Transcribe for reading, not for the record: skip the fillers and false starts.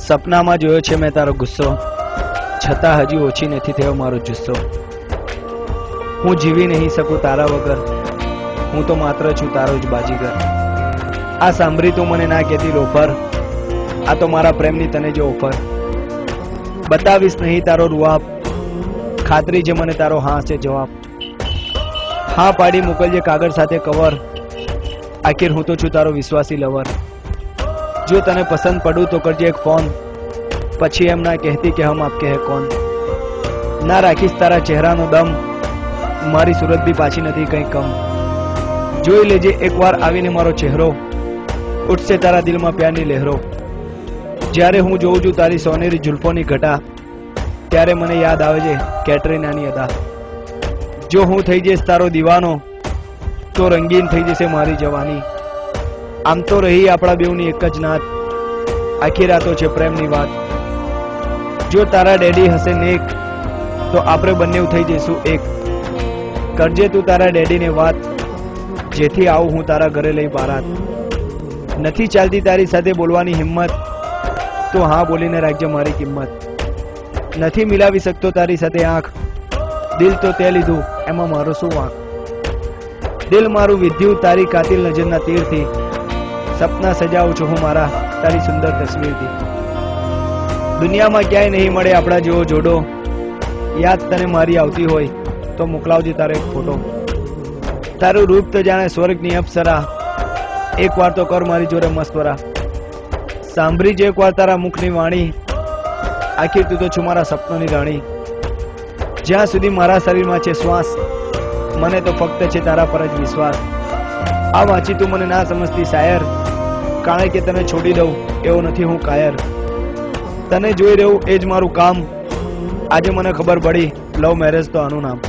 સપનામાં જોયો છે મેં તારો ગુસ્સો, છતાં હજી ઓછી નથી થયો મારો જુસ્સો. હું જીવી નહીં શકું તારા વગર, હું તો માત્ર છું તારો જ બાજીગર. આ સાંભળી તું મને ના કહેતી લોફર, આ તો મારા પ્રેમની તને જો ઓફર. બતાવીશ નહીં તારો રૂઆબ, ખાતરી છે મને તારો હા છે જવાબ. હા પાડી મોકલજે કાગળ સાથે કવર, આખિર હું તો છું તારો વિશ્વાસી લવર. જો તને પસંદ પડું તો કરજે એક ફોન, પછી એમ ના કહેતી કે હમ આપકે હે કોણ. ના રાખીશ તારા ચહેરાનો દમ, મારી સુરત બી પાછી નથી કંઈ કમ. જોઈ લેજે એકવાર આવીને મારો ચહેરો, ઉઠશે તારા દિલમાં પ્યારની લહેરો. જ્યારે હું જોઉં છું તારી સોનેરી જુલ્ફોની ઘટા, ત્યારે મને યાદ આવે છે કેટરીનાની અદા. જો હું થઈ જઈશ તારો દીવાનો, તો રંગીન થઈ જશે મારી જવાની. આમ તો રહી આપણા બેઉની એક જ નાત, આખી રાતો છે પ્રેમની વાત. જો તારા ડેડી હશે નેક, તો આપણે બંને થઈ જઈશું એક. કરજે તું તારા ડેડીને વાત, જેથી આવું હું તારા ઘરે લઈ બારાત. નથી ચાલતી તારી સાથે બોલવાની હિંમત, તો હા બોલીને રાખજે મારી કિંમત. નથી મિલાવી શકતો તારી સાથે આંખ, દિલ તો તે લીધું એમાં મારો શું વાંક. દિલ મારું વિધ્યું તારી કાતિલ નજરના તીરથી, સપના સજાવું છું હું મારા તારી સુંદર તસવીરથી. દુનિયામાં ક્યાંય નહીં મળે આપણા જેવો જોડો, યાદ તને મારી આવતી હોય તો મોકલાવજે તારો એક ફોટો. તારું રૂપ તો જાણે સ્વર્ગની અપ્સરા, એકવાર તો કર મારી જોડે મસ્વરા. સાંભળી જે એકવાર તારા મુખની વાણી, આખિર તું તો છું મારા સપનોની રાણી. જ્યાં સુધી મારા શરીરમાં છે શ્વાસ, મને તો ફક્ત છે તારા પર જ વિશ્વાસ. આ વાંચી તું મને ના સમજતી શાયર, કારણ કે તને છોડી દઉં એવો નથી હું કાયર. તને જોઈ રહ્યું એ જ મારું કામ, આજે મને ખબર પડી લવ મેરેજ તો આનું નામ.